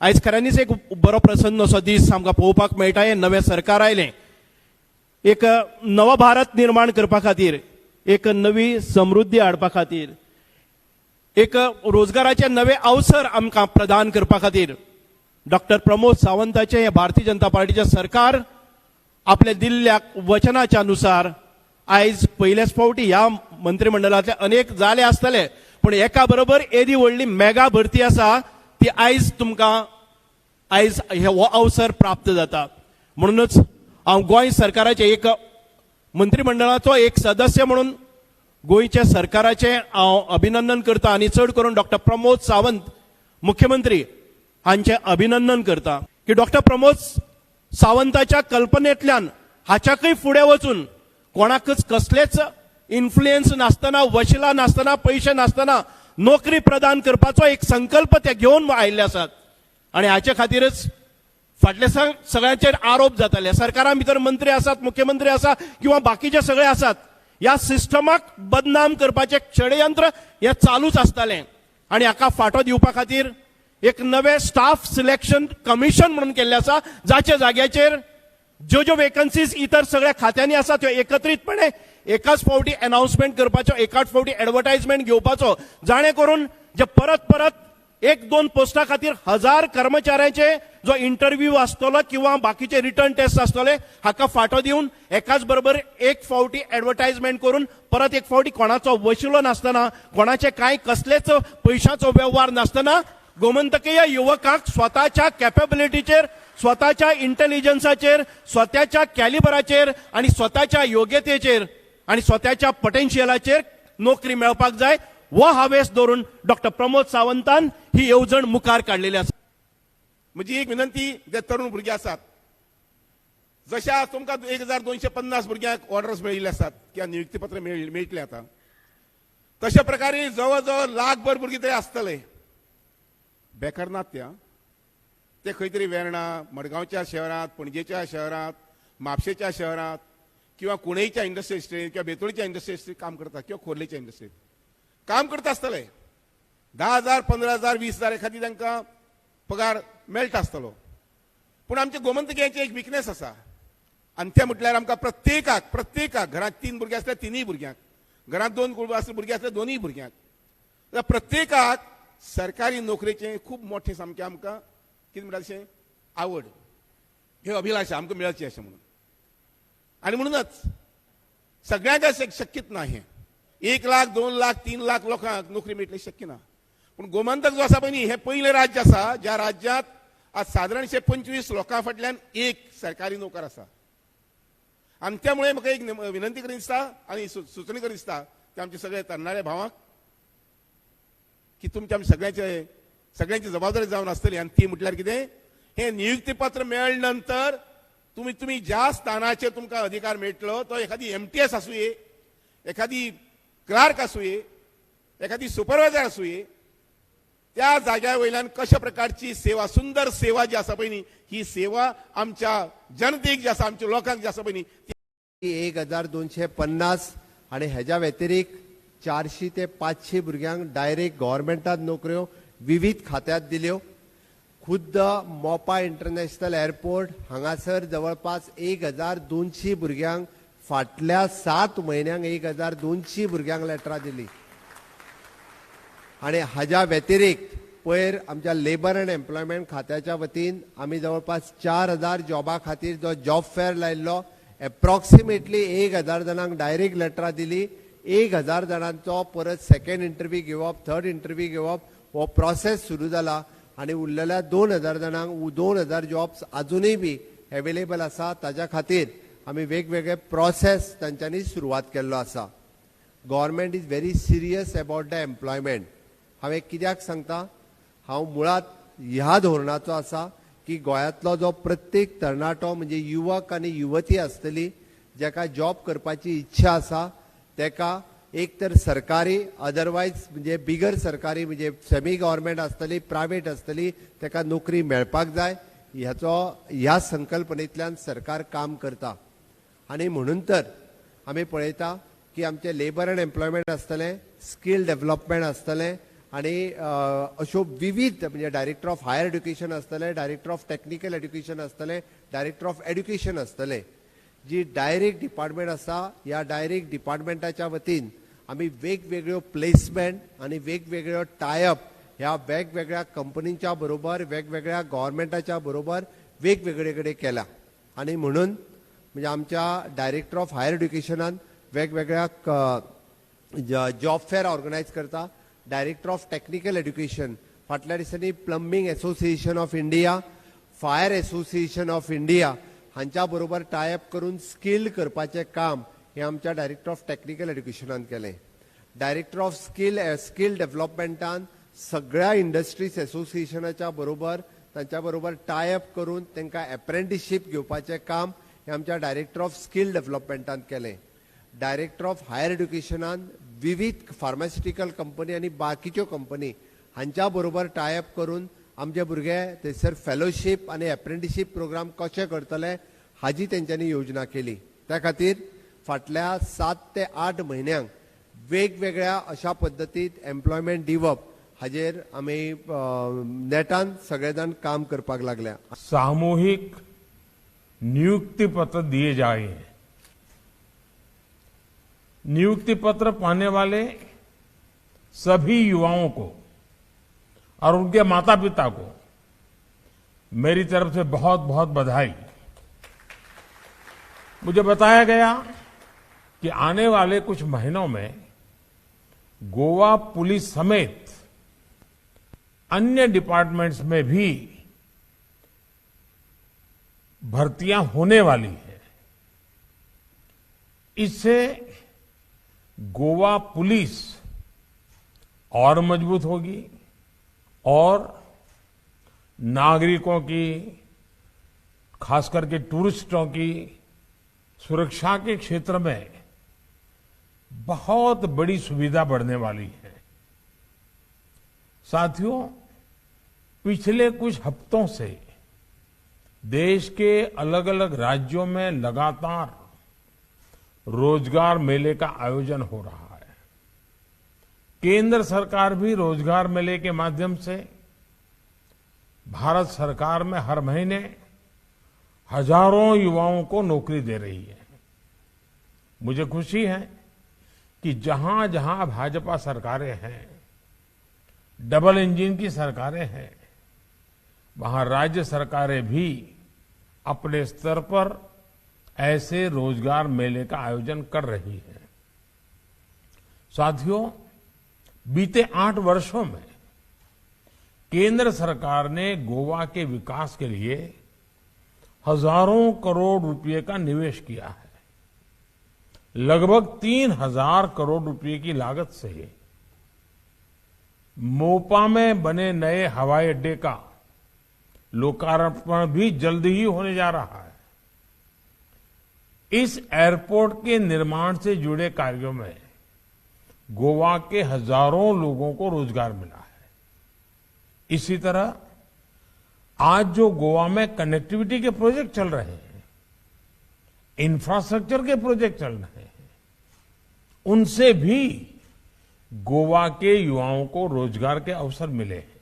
आज खऱ्यांनीच एक बरो प्रसन्न असो दीस आमकां पळोवपाक मेळटा. हे नवे सरकार आयलें एक नव भारत निर्माण करपा खातीर, एक नवी समृद्धी हाडपा खातीर, एक रोजगाराचे नवे अवसर आमकां प्रदान करपा खातीर डॉक्टर प्रमोद सावंताचे हे भारतीय जनता पार्टीचे सरकार आपल्या दिल्ल्या वचनाच्या अनुसार आयज पहिलेच फावटी ह्या मंत्रिमंडळातले अनेक जाले आसतले, पण एका बरोबर एदी व्हडली मेगा भरती आसा ती आयज तुमकां आयज हो अवसर प्राप्त जाता. म्हणूनच हांव गोंय सरकाराचे एक मंत्रिमंडळाचो एक सदस्य म्हणून गोंयच्या सरकाराचे हांव अभिनंदन करता आनी चड करून डॉक्टर प्रमोद सावंत मुख्यमंत्री हांचे अभिनंदन करता की डॉक्टर प्रमोद सावंताच्या कल्पनेंतल्यान हाच्याकय फुडें वचून कोणाकच कसलेच इन्फ्लुएन्स नासतना, वशिला नासतना, पैसे नासतना नोकरी प्रदान करपाचो एक संकल्प ते घेवन आयिल्ले आसात. आनी हाचे खातीरच फाटले सगळ्यांचेर आरोप जाताले. सरकारा भितर मंत्री आसात, मुख्यमंत्री आसा किंवा बाकीचे सगळे आसात, ह्या सिस्टमाक बदनाम करपाचे षडयंत्र हे चालूच आसताले. आनी हाका फाटो दिवपा खातीर एक नवे स्टाफ सिलेक्शन कमिशन म्हणून केल्ले आसा, जाचे जाग्याचेर ज्यो ज्यो वेकन्सीज इतर सगळ्या खात्यांनी आसा त्यो एकत्रितपणे एकाच फावटी अनाउन्समेंट करपाचो, एकाच फावटी एडवर्टायजमेंट घेवपाचो, जाणे करून जे परत परत एक दोन पोस्टा खातीर 1000 कर्मचाऱ्यांचे जो इंटरव्यू आसतलो किंवा बाकीचे रिटर्न टेस्ट आसतले हाका फाटो दिवन एकाच बरोबर एक फावटी एडवर्टायजमेंट करून परत एक फावटी कोणाचो वशिलो नासतना, कोणाचे कांय कसलेच पैशाचो व्यवहार नासतना गोमंतकीय युवकांक स्वताच्या कॅपेबिलिटीचेर, स्वताच्या इंटेलिजन्साचेर, स्वताच्या कॅलिबराचेर आणि स्वताच्या योग्यतेचेर आणि स्वताच्या पोटेन्शियलाचेर नोकरी मेळपाक जाय वो हावेस धरून डॉक्टर प्रमोद सावंतान ही येवजण मुखार काढलेली आसा. म्हजी एक विनंती जे तरुण भुरगे आसात, जशे आज तुमकां 1250 भुरग्यांक ऑर्डर्स मेळिल्ले आसात किंवा नियुक्तीपत्र मेळटले आता, तशा प्रकारे जवळ जवळ लाखभर भुरगे थंय आसतले. बेकार नात ते खंय तरी वेर्णा, मडगांवच्या शहरात, पणजेच्या शहरात, म्हापशेच्या शहरात किंवा कुणेच्या इंडस्ट्री इस्टेट किंवा बेतोळीच्या इंडस्ट्री इस्टेट काम करतात किंवा खोर्लेच्या इंडस्ट्रीत काम करता आसतले. 10,000, 15,000, 20,000 एखादी तांकां पगार मेळटा आसतलो. पूण आमच्या गोमंतकीयांची एक विकनेस आसा आनी ते म्हटल्यार आमकां प्रत्येकाक घरांत 3 भुरगे आसल्यार 3 भुरग्यांक, घरांत 2 भुरगे आसल्यार 2 भुरग्यांक, जाल्यार प्रत्येकाक सरकारी नोकरेचें खूब मोठें सामकें आमकां कितें म्हणटा तशें आवड, हे अभिलाशा आमकां मेळची अशें म्हणून. आनी म्हणूनच सगळ्यांक अशें शक्यच ना. हे 1 लाख, 2 लाख, 3 लाख लोकांक नोकरी मेळटली शक्य ना. पूण गोमंतक जो आसा पळय न्ही, हे पयलें राज्य आसा ज्या राज्यांत आज सादारणशे 25 लोकां फाटल्यान एक सरकारी नोकर आसा. आनी त्यामुळे म्हाका एक विनंती करून दिसता आनी सुचणी करून दिसता ते आमचे सगळे तरणाटे भावांक की तुमच्या सगळ्यांची जबाबदारी जावन आसतली. आनी ती म्हटल्यार कितें, हे नियुक्ती पत्र मेळ्ळे नंतर तुम्ही ज्या स्थानाचेर तुमकां अधिकार मेळटलो तो एखादी MTS आसूये, एखादी क्लार्क आसूये, एखादी सुपरवायझर आसूये, त्या जाग्या वयल्यान कशा प्रकारची सेवा, सुंदर सेवा जी आसा पळय न्ही, ही सेवा आमच्या जनतेक जी आसा, आमच्या लोकांक जी आसा पळय न्ही, 1250 आणि हेच्या व्यतिरिक्त 400 ते 500 भुरग्यांक डायरेक्ट गव्हर्मेंटात नोकऱ्यो विविध खात्यात दिल्यो. खुद्द मोपा इंटरनॅशनल एअरपोर्ट हांगासर जवळपास 1200 भुरग्यांक फाटल्या 7 म्हयन्यांक 1200 भुरग्यांक लेटरां दिली. आणि हाच्या व्यतिरिक्त पयर आमच्या लेबर अँड एम्प्लॉयमेंट खात्याच्या वतीन आमी जवळपास 4000 जॉबा खातीर जो जॉब फेअर लायल्लो, एप्रॉक्सिमेटली 1000 जाणांक डायरेक्ट लेटरां दिली. 1000 जाणांचो परत सेकंड इंटरव्यू घेवप, थर्ड इंटरव्यू घेवप हो प्रोसेस सुरू जाला. आणि उरलेल्या 2000 जाणांक 2000 जॉब्स अजूनही बी अवेलेबल आसा. ताच्या खातीर आमी वेगवेगळे प्रोसेस तांच्यांनी सुरवात केल्लो आसा. Government is very serious about the employment. हांवें कित्याक सांगता, हांव मुळात ह्या धोरणाचो आसा की गोंयांतलो जो प्रत्येक तरणाटो म्हणजे युवक आनी युवती आसतली जाका जॉब करपाची इच्छा आसा तेका एक तर सरकारी, अदरवायज म्हणजे बिगर सरकारी म्हणजे सेमी गव्हर्मेंट आसतली, प्रायव्हेट आसतली, तेका नोकरी मेळपाक जाय. ह्या संकल्पनेंतल्यान सरकार काम करता. आणि म्हणून तर आमी पळयता की आमचे लेबर अँड एम्प्लॉयमेंट आसतलें, स्कील डेव्हलपमेंट आसतलें आणि अशो विविध म्हणजे डायरेक्टर ऑफ हायर एड्युकेशन असतले, डायरेक्टर ऑफ टेक्निकल एड्युकेशन असतले, डायरेक्टर ऑफ एड्युकेशन असतले, जी डायरेक्ट डिपार्टमेंट आसा ह्या डायरेक्ट डिपार्टमेंटाच्या वतीन आम्ही वेगवेगळ्यो प्लेसमेंट आणि वेगवेगळ्यो टायअप ह्या वेगवेगळ्या कंपनीच्या बरोबर वेगवेगळ्या गव्हर्नमेंटाच्या बरोबर वेगवेगळे कडेन केला. आणि म्हणून म्हणजे आमच्या डायरेक्टर ऑफ हायर एड्युकेशनान वेगवेगळ्या जॉब फेअर ऑर्गनायज करता. डायरेक्टर ऑफ टेक्निकल एड्युकेशन फाटल्या दिसांनी plumbing association of India, fire association of India हांच्या बरोबर टायअप करून स्किल करपाचें काम हे आमच्या डायरेक्टर ऑफ टेक्निकल एड्युकेशनान केलें. डायरेक्टर ऑफ स्किल डेव्हलपमेंटान सगळ्या इंडस्ट्रीज असोसिएशनाच्या बरोबर तांच्या बरोबर टायअप करून तांकां एप्रेंटिसशीप घेवपाचें काम हे आमच्या डायरेक्टर ऑफ स्किल डेव्हलपमेंटान केलें. डायरेक्टर ऑफ हायर एड्युकेशनान विविध फार्मास्युटिकल कंपनी आणि बाकीच्यो कंपनी हांच्या बरोबर टायअप करून आमचे भुरगे थंयसर फेलोशीप आणि एप्रेंटिसशीप प्रोग्राम कशे करतले हाजी तेंच्यांनी योजना केली. त्या खातीर फाटल्या 7 ते 8 म्हयन्यांक वेगवेगळ्या अशा पद्दतीत एम्प्लॉयमेंट दिवप हाजेर आमी नेटान सगळे जाण काम करपाक लागल्या. सामूहिक नियुक्ति पत्र दिए जाए. नियुक्ति पत्र पाने वाले सभी युवाओं को और उनके माता पिता को मेरी तरफ से बहुत बहुत बधाई. मुझे बताया गया कि आने वाले कुछ महीनों में गोवा पुलिस समेत अन्य डिपार्टमेंट्स में भी भर्तियां होने वाली है. इससे गोवा पुलिस और मजबूत होगी और नागरिकों की, खास करके टूरिस्टों की सुरक्षा के क्षेत्र में बहुत बड़ी सुविधा बढ़ने वाली है. साथियों, पिछले कुछ हफ्तों से देश के अलग अलग राज्यों में लगातार रोजगार मेले का आयोजन हो रहा है. केंद्र सरकार भी रोजगार मेले के माध्यम से भारत सरकार में हर महीने हजारों युवाओं को नौकरी दे रही है. मुझे खुशी है कि जहां जहां भाजपा सरकारें हैं, डबल इंजन की सरकारें हैं, वहां राज्य सरकारें भी अपने स्तर पर ऐसे रोजगार मेले का आयोजन कर रही है. साथियों, बीते 8 वर्षों में केंद्र सरकार ने गोवा के विकास के लिए हजारों करोड़ रुपए का निवेश किया है. लगभग 3,000 करोड़ रुपए की लागत से मोपा में बने नए हवाई अड्डे का लोकार्पण भी जल्द ही होने जा रहा है. इस एयरपोर्ट के निर्माण से जुड़े कार्यों में गोवा के हजारों लोगों को रोजगार मिला है. इसी तरह आज जो गोवा में कनेक्टिविटी के प्रोजेक्ट चल रहे हैं, इंफ्रास्ट्रक्चर के प्रोजेक्ट चल रहे हैं, उनसे भी गोवा के युवाओं को रोजगार के अवसर मिले हैं.